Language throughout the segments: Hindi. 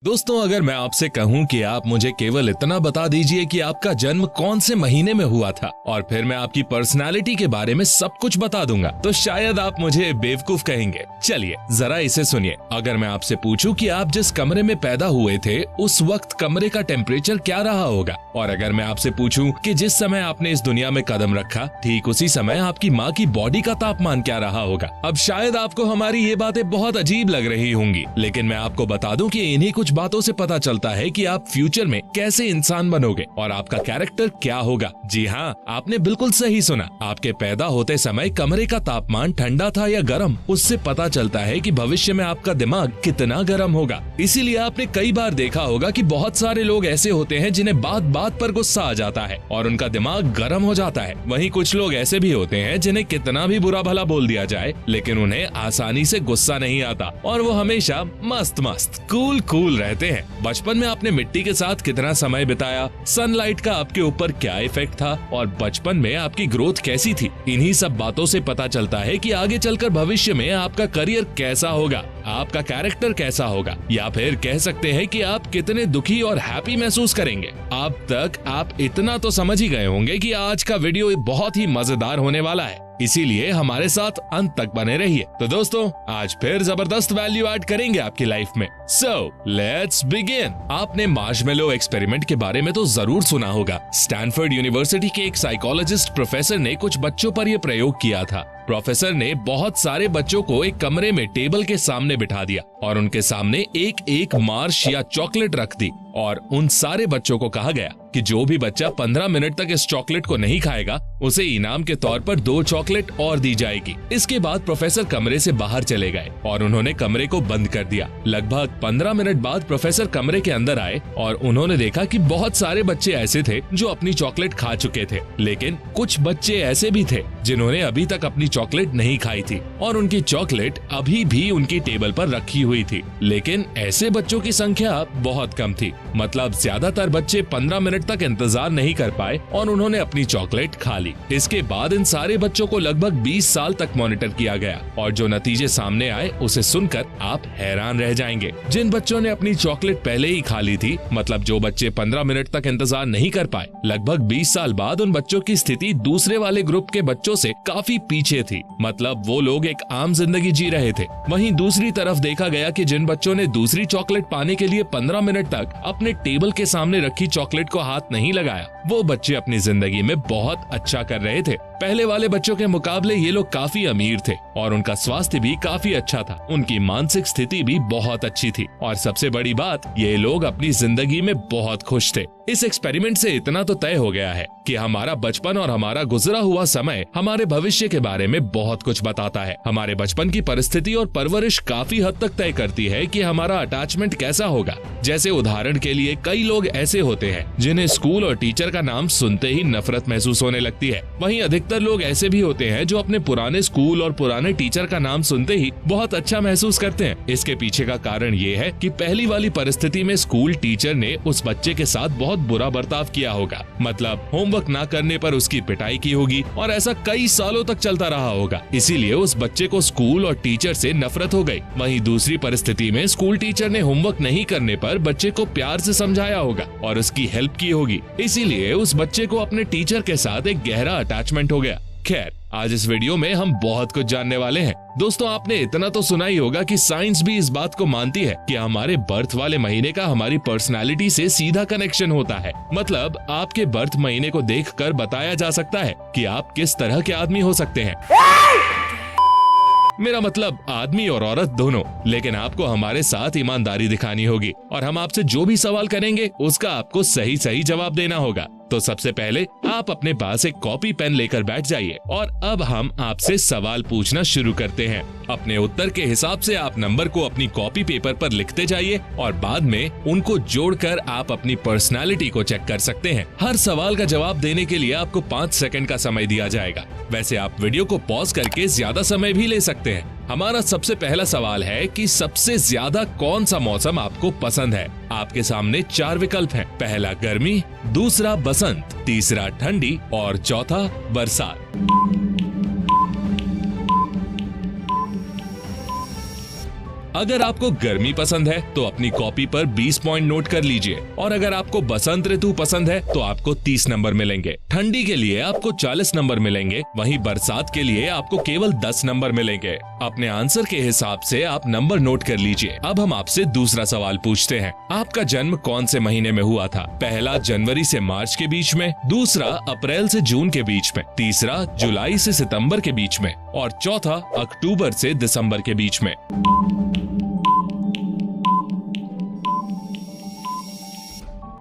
दोस्तों, अगर मैं आपसे कहूं कि आप मुझे केवल इतना बता दीजिए कि आपका जन्म कौन से महीने में हुआ था और फिर मैं आपकी पर्सनालिटी के बारे में सब कुछ बता दूंगा, तो शायद आप मुझे बेवकूफ कहेंगे। चलिए जरा इसे सुनिए। अगर मैं आपसे पूछूं कि आप जिस कमरे में पैदा हुए थे उस वक्त कमरे का टेम्परेचर क्या रहा होगा, और अगर मैं आपसे पूछूं कि जिस समय आपने इस दुनिया में कदम रखा ठीक उसी समय आपकी माँ की बॉडी का तापमान क्या रहा होगा। अब शायद आपको हमारी ये बातें बहुत अजीब लग रही होंगी, लेकिन मैं आपको बता दूं कि इन्हीं कुछ बातों से पता चलता है कि आप फ्यूचर में कैसे इंसान बनोगे और आपका कैरेक्टर क्या होगा। जी हाँ, आपने बिल्कुल सही सुना। आपके पैदा होते समय कमरे का तापमान ठंडा था या गर्म, उससे पता चलता है कि भविष्य में आपका दिमाग कितना गर्म होगा। इसीलिए आपने कई बार देखा होगा कि बहुत सारे लोग ऐसे होते हैं जिन्हें बात बात पर गुस्सा आ जाता है और उनका दिमाग गर्म हो जाता है। वहीं कुछ लोग ऐसे भी होते हैं जिन्हें कितना भी बुरा भला बोल दिया जाए लेकिन उन्हें आसानी से गुस्सा नहीं आता और वो हमेशा मस्त मस्त कूल रहते हैं। बचपन में आपने मिट्टी के साथ कितना समय बिताया, सनलाइट का आपके ऊपर क्या इफेक्ट था और बचपन में आपकी ग्रोथ कैसी थी, इन्हीं सब बातों से पता चलता है कि आगे चलकर भविष्य में आपका करियर कैसा होगा, आपका कैरेक्टर कैसा होगा, या फिर कह सकते हैं कि आप कितने दुखी और हैप्पी महसूस करेंगे। अब तक आप इतना तो समझ ही गए होंगे कि आज का वीडियो बहुत ही मजेदार होने वाला है, इसीलिए हमारे साथ अंत तक बने रहिए। तो दोस्तों, आज फिर जबरदस्त वैल्यू ऐड करेंगे आपकी लाइफ में। So let's begin. आपने मार्शमेलो एक्सपेरिमेंट के बारे में तो जरूर सुना होगा। स्टैनफोर्ड यूनिवर्सिटी के एक साइकोलॉजिस्ट प्रोफेसर ने कुछ बच्चों पर यह प्रयोग किया था। प्रोफेसर ने बहुत सारे बच्चों को एक कमरे में टेबल के सामने बिठा दिया और उनके सामने एक एक मार्श या चॉकलेट रख दी और उन सारे बच्चों को कहा गया कि जो भी बच्चा 15 मिनट तक इस चॉकलेट को नहीं खाएगा उसे इनाम के तौर पर 2 चॉकलेट और दी जाएगी। इसके बाद प्रोफेसर कमरे से बाहर चले गए और उन्होंने कमरे को बंद कर दिया। लगभग 15 मिनट बाद प्रोफेसर कमरे के अंदर आए और उन्होंने देखा कि बहुत सारे बच्चे ऐसे थे जो अपनी चॉकलेट खा चुके थे, लेकिन कुछ बच्चे ऐसे भी थे जिन्होंने अभी तक अपनी चॉकलेट नहीं खाई थी और उनकी चॉकलेट अभी भी उनकी टेबल पर रखी हुई थी। लेकिन ऐसे बच्चों की संख्या बहुत कम थी, मतलब ज्यादातर बच्चे 15 मिनट तक इंतजार नहीं कर पाए और उन्होंने अपनी चॉकलेट खा ली। इसके बाद इन सारे बच्चों को लगभग 20 साल तक मॉनिटर किया गया और जो नतीजे सामने आए उसे सुनकर आप हैरान रह जाएंगे। जिन बच्चों ने अपनी चॉकलेट पहले ही खा ली थी, मतलब जो बच्चे 15 मिनट तक इंतजार नहीं कर पाए, लगभग 20 साल बाद उन बच्चों की स्थिति दूसरे वाले ग्रुप के बच्चों से काफी पीछे थी, मतलब वो लोग एक आम जिंदगी जी रहे थे। वहीं दूसरी तरफ देखा गया कि जिन बच्चों ने दूसरी चॉकलेट पाने के लिए 15 मिनट तक अपने टेबल के सामने रखी चॉकलेट को हाथ नहीं लगाया, वो बच्चे अपनी जिंदगी में बहुत अच्छा कर रहे थे। पहले वाले बच्चों के मुकाबले ये लोग काफी अमीर थे और उनका स्वास्थ्य भी काफी अच्छा था, उनकी मानसिक स्थिति भी बहुत अच्छी थी और सबसे बड़ी बात, ये लोग अपनी जिंदगी में बहुत खुश थे। इस एक्सपेरिमेंट से इतना तो तय हो गया है कि हमारा बचपन और हमारा गुजरा हुआ समय हमारे भविष्य के बारे में बहुत कुछ बताता है। हमारे बचपन की परिस्थिति और परवरिश काफी हद तक तय करती है कि हमारा अटैचमेंट कैसा होगा। जैसे उदाहरण के लिए कई लोग ऐसे होते हैं जिन्हें स्कूल और टीचर का नाम सुनते ही नफरत महसूस होने लगती है। वहीं अधिकतर लोग ऐसे भी होते हैं जो अपने पुराने स्कूल और पुराने टीचर का नाम सुनते ही बहुत अच्छा महसूस करते हैं। इसके पीछे का कारण ये है कि पहली वाली परिस्थिति में स्कूल टीचर ने उस बच्चे के साथ बहुत बुरा बर्ताव किया होगा, मतलब होमवर्क ना करने पर उसकी पिटाई की होगी और ऐसा कई सालों तक चलता रहा होगा। इसीलिए उस बच्चे को स्कूल और टीचर से नफरत हो गई। वहीं दूसरी परिस्थिति में स्कूल टीचर ने होमवर्क नहीं करने पर बच्चे को प्यार से समझाया होगा और उसकी हेल्प की होगी, इसीलिए उस बच्चे को अपने टीचर के साथ एक गहरा अटैचमेंट हो गया। खैर, आज इस वीडियो में हम बहुत कुछ जानने वाले हैं। दोस्तों, आपने इतना तो सुना ही होगा कि साइंस भी इस बात को मानती है कि हमारे बर्थ वाले महीने का हमारी पर्सनालिटी से सीधा कनेक्शन होता है। मतलब आपके बर्थ महीने को देखकर बताया जा सकता है कि आप किस तरह के आदमी हो सकते हैं। मेरा मतलब आदमी और औरत दोनों। लेकिन आपको हमारे साथ ईमानदारी दिखानी होगी और हम आपसे जो भी सवाल करेंगे उसका आपको सही सही जवाब देना होगा। तो सबसे पहले आप अपने पास एक कॉपी पेन लेकर बैठ जाइए और अब हम आपसे सवाल पूछना शुरू करते हैं। अपने उत्तर के हिसाब से आप नंबर को अपनी कॉपी पेपर पर लिखते जाइए और बाद में उनको जोड़कर आप अपनी पर्सनालिटी को चेक कर सकते हैं। हर सवाल का जवाब देने के लिए आपको 5 सेकंड का समय दिया जाएगा। वैसे आप वीडियो को पॉज करके ज्यादा समय भी ले सकते हैं। हमारा सबसे पहला सवाल है कि सबसे ज्यादा कौन सा मौसम आपको पसंद है। आपके सामने 4 विकल्प हैं। पहला गर्मी, दूसरा बसंत, तीसरा ठंडी और चौथा बरसात। अगर आपको गर्मी पसंद है तो अपनी कॉपी पर 20 पॉइंट नोट कर लीजिए, और अगर आपको बसंत ऋतु पसंद है तो आपको 30 नंबर मिलेंगे। ठंडी के लिए आपको 40 नंबर मिलेंगे, वहीं बरसात के लिए आपको केवल 10 नंबर मिलेंगे। अपने आंसर के हिसाब से आप नंबर नोट कर लीजिए। अब हम आपसे दूसरा सवाल पूछते हैं, आपका जन्म कौन से महीने में हुआ था? पहला जनवरी से मार्च के बीच में, दूसरा अप्रैल से जून के बीच में, तीसरा जुलाई से सितंबर के बीच में, और चौथा अक्टूबर से दिसंबर के बीच में।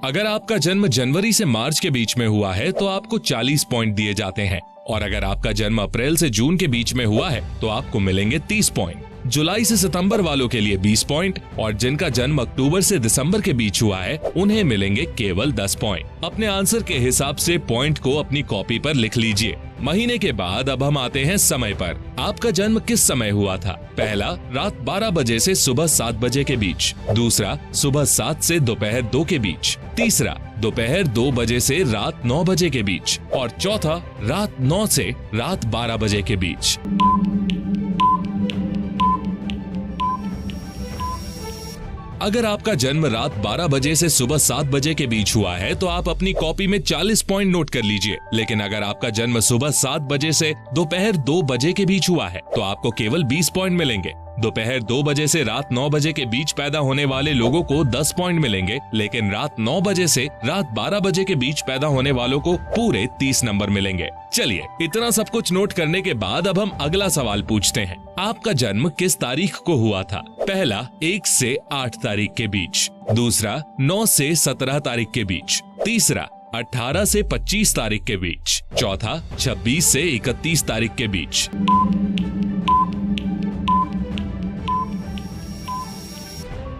अगर आपका जन्म जनवरी से मार्च के बीच में हुआ है तो आपको 40 पॉइंट दिए जाते हैं, और अगर आपका जन्म अप्रैल से जून के बीच में हुआ है तो आपको मिलेंगे 30 पॉइंट। जुलाई से सितंबर वालों के लिए 20 पॉइंट, और जिनका जन्म अक्टूबर से दिसंबर के बीच हुआ है उन्हें मिलेंगे केवल 10 पॉइंट। अपने आंसर के हिसाब से पॉइंट को अपनी कॉपी पर लिख लीजिए। महीने के बाद अब हम आते हैं समय पर। आपका जन्म किस समय हुआ था? पहला रात 12 बजे से सुबह 7 बजे के बीच, दूसरा सुबह 7 से दोपहर 2 के बीच, तीसरा दोपहर 2 बजे से रात 9 बजे के बीच, और चौथा रात 9 से रात 12 बजे के बीच। अगर आपका जन्म रात 12 बजे से सुबह 7 बजे के बीच हुआ है तो आप अपनी कॉपी में 40 पॉइंट नोट कर लीजिए। लेकिन अगर आपका जन्म सुबह 7 बजे से दोपहर 2 बजे के बीच हुआ है तो आपको केवल 20 पॉइंट मिलेंगे। दोपहर 2 बजे से रात 9 बजे के बीच पैदा होने वाले लोगों को 10 पॉइंट मिलेंगे, लेकिन रात 9 बजे से रात 12 बजे के बीच पैदा होने वालों को पूरे 30 नंबर मिलेंगे। चलिए, इतना सब कुछ नोट करने के बाद अब हम अगला सवाल पूछते हैं, आपका जन्म किस तारीख को हुआ था? पहला 1 से 8 तारीख के बीच, दूसरा 9 से 17 तारीख के बीच, तीसरा 18 से 25 तारीख के बीच, चौथा 26 से 31 तारीख के बीच।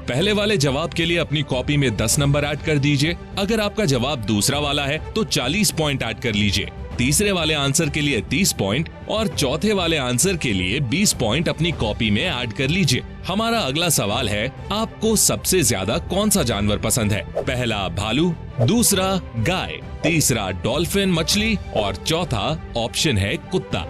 पहले वाले जवाब के लिए अपनी कॉपी में 10 नंबर ऐड कर दीजिए। अगर आपका जवाब दूसरा वाला है तो 40 पॉइंट ऐड कर लीजिए। तीसरे वाले आंसर के लिए 30 पॉइंट और चौथे वाले आंसर के लिए 20 पॉइंट अपनी कॉपी में ऐड कर लीजिए। हमारा अगला सवाल है, आपको सबसे ज्यादा कौन सा जानवर पसंद है? पहला भालू, दूसरा गाय, तीसरा डॉल्फिन मछली, और चौथा ऑप्शन है कुत्ता।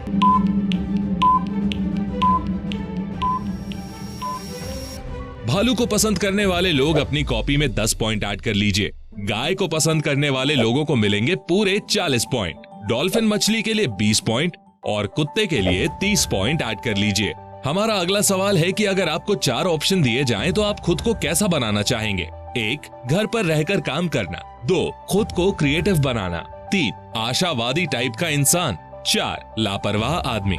भालू को पसंद करने वाले लोग अपनी कॉपी में 10 पॉइंट ऐड कर लीजिए। गाय को पसंद करने वाले लोगों को मिलेंगे पूरे 40 पॉइंट। डॉल्फिन मछली के लिए 20 पॉइंट और कुत्ते के लिए 30 पॉइंट ऐड कर लीजिए। हमारा अगला सवाल है कि अगर आपको 4 ऑप्शन दिए जाएं तो आप खुद को कैसा बनाना चाहेंगे? 1. घर पर रहकर काम करना, 2. खुद को क्रिएटिव बनाना, 3. आशावादी टाइप का इंसान, 4. लापरवाह आदमी।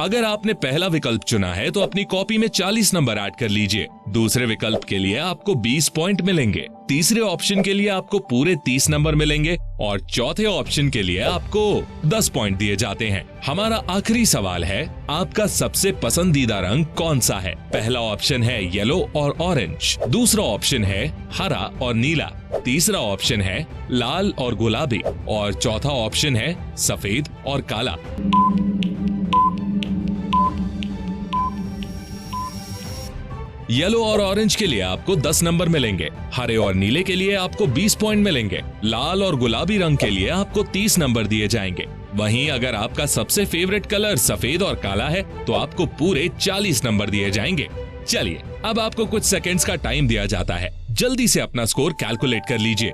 अगर आपने पहला विकल्प चुना है तो अपनी कॉपी में 40 नंबर ऐड कर लीजिए। दूसरे विकल्प के लिए आपको 20 पॉइंट मिलेंगे, तीसरे ऑप्शन के लिए आपको पूरे 30 नंबर मिलेंगे और चौथे ऑप्शन के लिए आपको 10 पॉइंट दिए जाते हैं। हमारा आखिरी सवाल है, आपका सबसे पसंदीदा रंग कौन सा है? पहला ऑप्शन है येलो और ऑरेंज, दूसरा ऑप्शन है हरा और नीला, तीसरा ऑप्शन है लाल और गुलाबी, और चौथा ऑप्शन है सफेद और काला। येलो और ऑरेंज के लिए आपको 10 नंबर मिलेंगे, हरे और नीले के लिए आपको 20 पॉइंट मिलेंगे, लाल और गुलाबी रंग के लिए आपको 30 नंबर दिए जाएंगे। वहीं अगर आपका सबसे फेवरेट कलर सफेद और काला है तो आपको पूरे 40 नंबर दिए जाएंगे। चलिए, अब आपको कुछ सेकंड्स का टाइम दिया जाता है, जल्दी से अपना स्कोर कैलकुलेट कर लीजिए।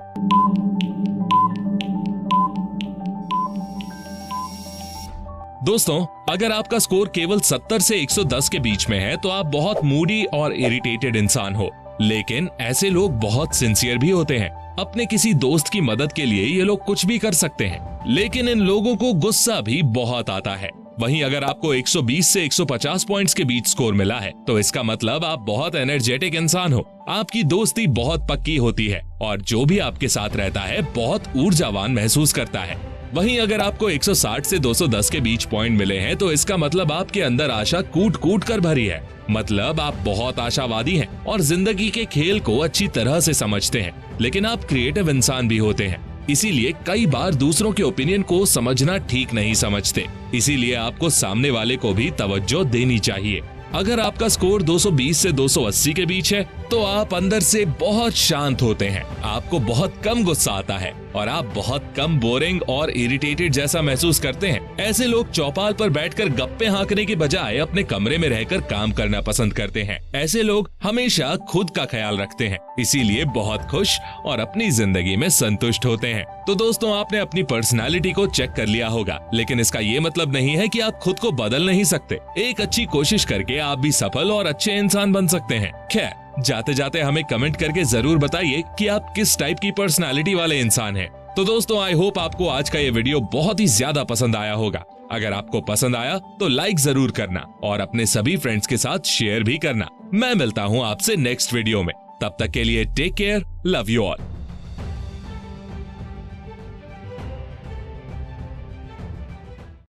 दोस्तों, अगर आपका स्कोर केवल 70 से 110 के बीच में है तो आप बहुत मूडी और इरिटेटेड इंसान हो। लेकिन ऐसे लोग बहुत सिंसियर भी होते हैं। अपने किसी दोस्त की मदद के लिए ये लोग कुछ भी कर सकते हैं, लेकिन इन लोगों को गुस्सा भी बहुत आता है। वहीं अगर आपको 120 से 150 पॉइंट्स के बीच स्कोर मिला है तो इसका मतलब आप बहुत एनर्जेटिक इंसान हो। आपकी दोस्ती बहुत पक्की होती है और जो भी आपके साथ रहता है बहुत ऊर्जावान महसूस करता है। वहीं अगर आपको 160 से 210 के बीच पॉइंट मिले हैं तो इसका मतलब आपके अंदर आशा कूट कूट कर भरी है। मतलब आप बहुत आशावादी हैं और जिंदगी के खेल को अच्छी तरह से समझते हैं। लेकिन आप क्रिएटिव इंसान भी होते हैं, इसीलिए कई बार दूसरों के ओपिनियन को समझना ठीक नहीं समझते। इसीलिए आपको सामने वाले को भी तवज्जो देनी चाहिए। अगर आपका स्कोर 220 से 280 के बीच है तो आप अंदर से बहुत शांत होते हैं, आपको बहुत कम गुस्सा आता है और आप बहुत कम बोरिंग और इरिटेटेड जैसा महसूस करते हैं। ऐसे लोग चौपाल पर बैठकर गप्पे हाँकने के बजाय अपने कमरे में रहकर काम करना पसंद करते हैं। ऐसे लोग हमेशा खुद का ख्याल रखते हैं, इसीलिए बहुत खुश और अपनी जिंदगी में संतुष्ट होते हैं। तो दोस्तों, आपने अपनी पर्सनालिटी को चेक कर लिया होगा, लेकिन इसका ये मतलब नहीं है कि आप खुद को बदल नहीं सकते। एक अच्छी कोशिश करके आप भी सफल और अच्छे इंसान बन सकते हैं। खैर, जाते जाते हमें कमेंट करके जरूर बताइए कि आप किस टाइप की पर्सनालिटी वाले इंसान हैं। तो दोस्तों, आई होप आपको आज का ये वीडियो बहुत ही ज्यादा पसंद आया होगा। अगर आपको पसंद आया तो लाइक जरूर करना और अपने सभी फ्रेंड्स के साथ शेयर भी करना। मैं मिलता हूँ आपसे नेक्स्ट वीडियो में। तब तक के लिए take care, love you all.